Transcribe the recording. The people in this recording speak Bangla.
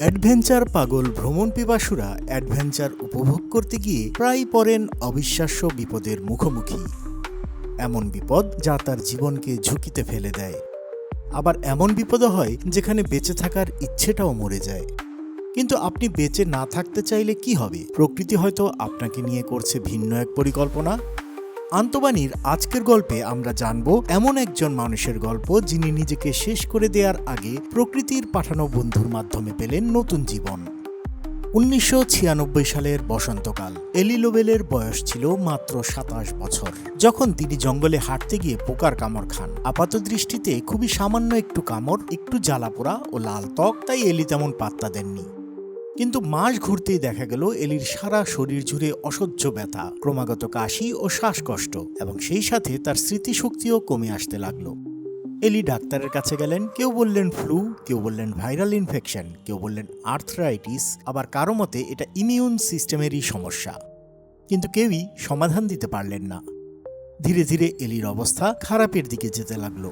অ্যাডভেঞ্চার পাগল ভ্রমণ পিপাসুরা অ্যাডভেঞ্চার উপভোগ করতে গিয়ে প্রায়ই পড়েন অবিশ্বাস্য বিপদের মুখোমুখি। এমন বিপদ যা তার জীবনকে ঝুঁকিতে ফেলে দেয়। আবার এমন বিপদও হয় যেখানে বেঁচে থাকার ইচ্ছেটাও মরে যায়। কিন্তু আপনি বেঁচে না থাকতে চাইলে কি হবে? প্রকৃতি হয়তো আপনাকে নিয়ে করছে ভিন্ন এক পরিকল্পনা। আন্তবাণীর আজকের গল্পে আমরা জানব এমন একজন মানুষের গল্প যিনি নিজেকে শেষ করে দেওয়ার আগে প্রকৃতির পাঠানো বন্ধুর মাধ্যমে পেলেন নতুন জীবন। 1996 সালের বসন্তকাল। এলি লোবেলের বয়স ছিল মাত্র 27 বছর যখন তিনি জঙ্গলে হাঁটতে গিয়ে পোকার কামড় খান। আপাত দৃষ্টিতে খুবই সামান্য একটু কামড়, একটু জ্বালাপোড়া ও লাল ত্বক, তাই এলি তেমন পাত্তা দেননি। কিন্তু মাস ঘুরতেই দেখা গেল এলির সারা শরীর জুড়ে অসহ্য ব্যথা, ক্রমাগত কাশি ও শ্বাসকষ্ট, এবং সেই সাথে তার স্মৃতিশক্তিও কমে আসতে লাগলো। এলি ডাক্তারের কাছে গেলেন। কেউ বললেন ফ্লু, কেউ বললেন ভাইরাল ইনফেকশন, কেউ বললেন আর্থ্রাইটিস, আবার কারো মতে এটা ইমিউন সিস্টেমেরই সমস্যা। কিন্তু কেউই সমাধান দিতে পারলেন না। ধীরে ধীরে এলির অবস্থা খারাপের দিকে যেতে লাগলো।